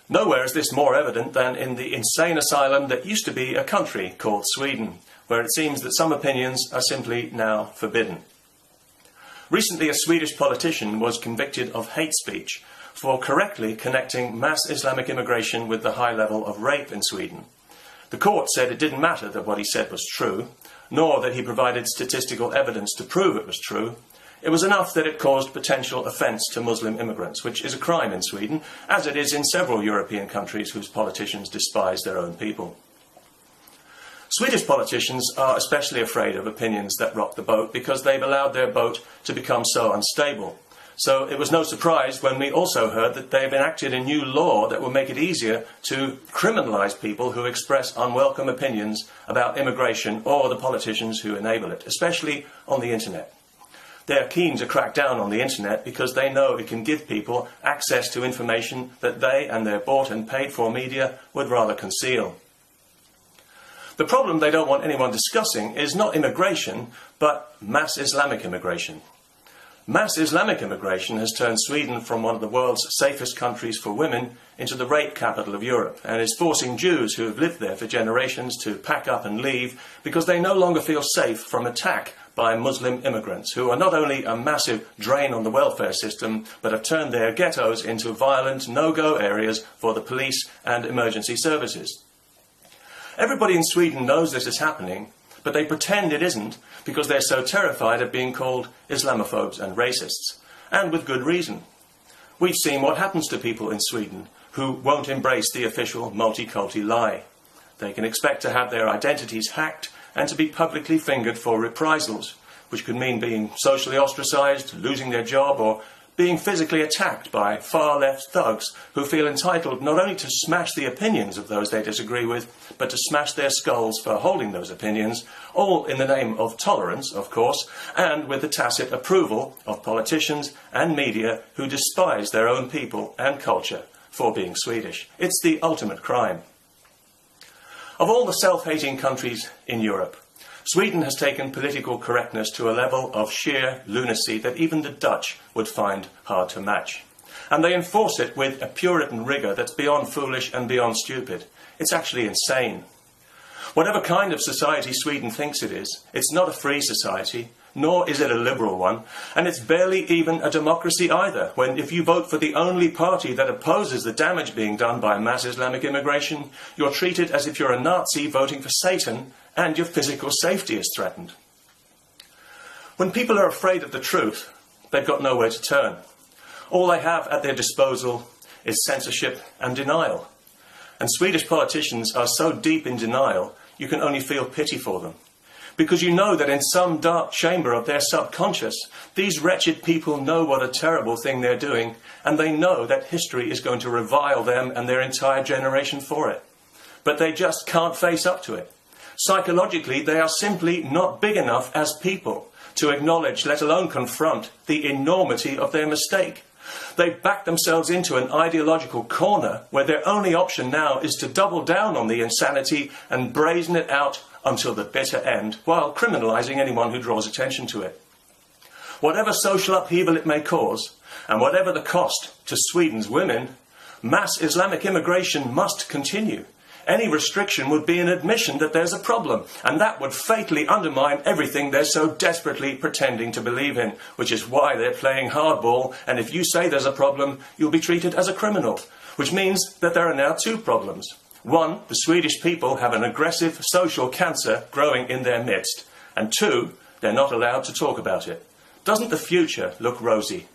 Nowhere is this more evident than in the insane asylum that used to be a country called Sweden, where it seems that some opinions are simply now forbidden. Recently, a Swedish politician was convicted of hate speech for correctly connecting mass Islamic immigration with the high level of rape in Sweden. The court said it didn't matter that what he said was true, nor that he provided statistical evidence to prove it was true. It was enough that it caused potential offence to Muslim immigrants, which is a crime in Sweden, as it is in several European countries whose politicians despise their own people. Swedish politicians are especially afraid of opinions that rock the boat because they've allowed their boat to become so unstable. So it was no surprise when we also heard that they've enacted a new law that will make it easier to criminalise people who express unwelcome opinions about immigration or the politicians who enable it, especially on the internet. They're keen to crack down on the internet because they know it can give people access to information that they and their bought and paid for media would rather conceal. The problem they don't want anyone discussing is not immigration, but mass Islamic immigration. Mass Islamic immigration has turned Sweden from one of the world's safest countries for women into the rape capital of Europe, and is forcing Jews who have lived there for generations to pack up and leave because they no longer feel safe from attack by Muslim immigrants, who are not only a massive drain on the welfare system, but have turned their ghettos into violent no-go areas for the police and emergency services. Everybody in Sweden knows this is happening, but they pretend it isn't because they're so terrified of being called Islamophobes and racists, and with good reason. We've seen what happens to people in Sweden who won't embrace the official multi-culti lie. They can expect to have their identities hacked and to be publicly fingered for reprisals, which could mean being socially ostracised, losing their job, or being physically attacked by far-left thugs who feel entitled not only to smash the opinions of those they disagree with, but to smash their skulls for holding those opinions, all in the name of tolerance, of course, and with the tacit approval of politicians and media who despise their own people and culture for being Swedish. It's the ultimate crime. Of all the self-hating countries in Europe, Sweden has taken political correctness to a level of sheer lunacy that even the Dutch would find hard to match. And they enforce it with a Puritan rigour that's beyond foolish and beyond stupid. It's actually insane. Whatever kind of society Sweden thinks it is, it's not a free society, nor is it a liberal one, and it's barely even a democracy either, when if you vote for the only party that opposes the damage being done by mass Islamic immigration, you're treated as if you're a Nazi voting for Satan, and your physical safety is threatened. When people are afraid of the truth, they've got nowhere to turn. All they have at their disposal is censorship and denial. And Swedish politicians are so deep in denial, you can only feel pity for them. Because you know that in some dark chamber of their subconscious, these wretched people know what a terrible thing they're doing, and they know that history is going to revile them and their entire generation for it. But they just can't face up to it. Psychologically, they are simply not big enough as people to acknowledge, let alone confront, the enormity of their mistake. They've backed themselves into an ideological corner where their only option now is to double down on the insanity and brazen it out until the bitter end, while criminalising anyone who draws attention to it. Whatever social upheaval it may cause, and whatever the cost to Sweden's women, mass Islamic immigration must continue. Any restriction would be an admission that there's a problem, and that would fatally undermine everything they're so desperately pretending to believe in, which is why they're playing hardball, and if you say there's a problem, you'll be treated as a criminal, which means that there are now two problems. One, the Swedish people have an aggressive social cancer growing in their midst, and two, they're not allowed to talk about it. Doesn't the future look rosy?